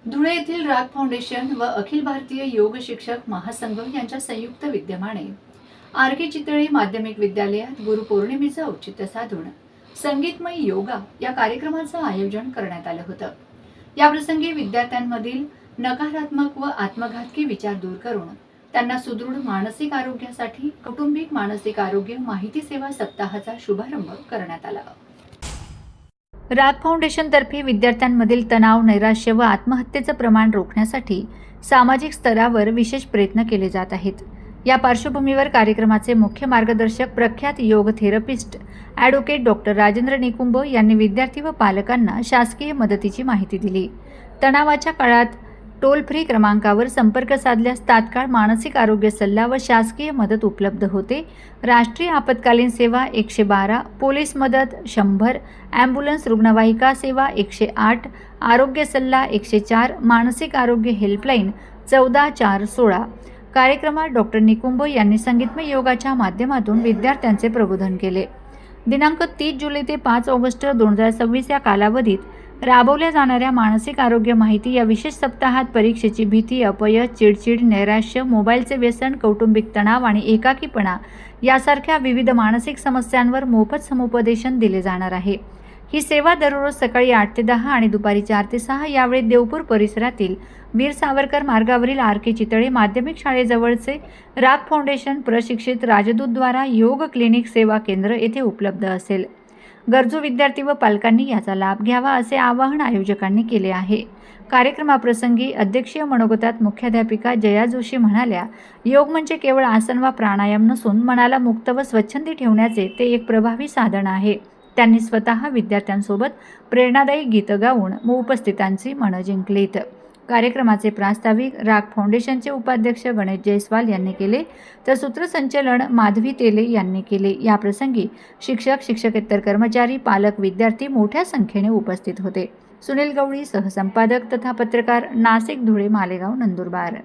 धुळे येथील राग फाउंडेशन व अखिल भारतीय योग शिक्षक महासंघ यांच्या संयुक्त विद्यमाने आर.के. चितळे माध्यमिक विद्यालयात गुरुपौर्णिमेचं औचित्य साधून संगीतमय योगा या कार्यक्रमाचं आयोजन करण्यात आलं होतं। या प्रसंगी विद्यार्थ्यांमधील नकारात्मक व आत्मघातकी विचार दूर करून त्यांना सुदृढ मानसिक आरोग्यासाठी कौटुंबिक मानसिक आरोग्य माहिती सेवा सप्ताहाचा शुभारंभ करण्यात आला। राग फाउंडेशनतर्फे विद्यार्थ्यांमधील तणाव, नैराश्य व आत्महत्येचं प्रमाण रोखण्यासाठी सामाजिक स्तरावर विशेष प्रयत्न केले जात आहेत। या पार्श्वभूमीवर कार्यक्रमाचे मुख्य मार्गदर्शक प्रख्यात योग therapist advocate doctor Rajendra Nikumbh यांनी विद्यार्थी व पालकांना शासकीय मदतीची माहिती दिली। तणावाच्या काळात टोल फ्री क्रमांकावर संपर्क साधल्यास तात्काळ मानसिक आरोग्य सल्ला व शासकीय मदत उपलब्ध होते। राष्ट्रीय आपत्कालीन सेवा 112, पोलीस मदत 100, ॲम्ब्युलन्स रुग्णवाहिका सेवा 108, आरोग्य सल्ला 104, मानसिक आरोग्य हेल्पलाईन 14416। कार्यक्रमात डॉक्टर निकुंभ यांनी संगीतमय योगाच्या माध्यमातून विद्यार्थ्यांचे प्रबोधन केले। दिनांक 30 जुलै ते 5 ऑगस्ट 2026 या कालावधीत राबवल्या जाणाऱ्या मानसिक आरोग्य माहिती या विशेष सप्ताहात परीक्षेची भीती, अपयश, चिडचिड, नैराश्य, मोबाईलचे व्यसन, कौटुंबिक तणाव आणि एकाकीपणा यासारख्या विविध मानसिक समस्यांवर मोफत समुपदेशन दिले जाणार आहे। ही सेवा दररोज सकाळी 8 ते 10 आणि दुपारी 4 ते 6 यावेळी देवपूर परिसरातील वीर सावरकर मार्गावरील आर.के. चितळे माध्यमिक शाळेजवळचे राग फाउंडेशन प्रशिक्षित राजदूत द्वारा योग क्लिनिक सेवा केंद्र येथे उपलब्ध असेल। गरजू विद्यार्थी व पालकांनी याचा लाभ घ्यावा असे आवाहन आयोजकांनी केले आहे। कार्यक्रमाप्रसंगी अध्यक्षीय मनोगतात मुख्याध्यापिका जया जोशी म्हणाल्या, योग म्हणजे केवळ आसन वा प्राणायाम नसून मनाला मुक्त व स्वच्छंदी ठेवण्याचे ते एक प्रभावी साधन आहे। त्यांनी स्वतः विद्यार्थ्यांसोबत प्रेरणादायी गीतं गाऊन उपस्थितांची मनं जिंकलीत। कार्यक्रमाचे प्रास्ताविक राग फाउंडेशनचे उपाध्यक्ष गणेश जयस्वाल यांनी केले, तर सूत्रसंचालन माधवी तेले यांनी केले। या प्रसंगी शिक्षक, शिक्षकेतर कर्मचारी, पालक, विद्यार्थी मोठ्या संख्येने उपस्थित होते। सुनील गवळी सहसंपादक तथा पत्रकार, नाशिक, धुळे, मालेगाव, नंदुरबार।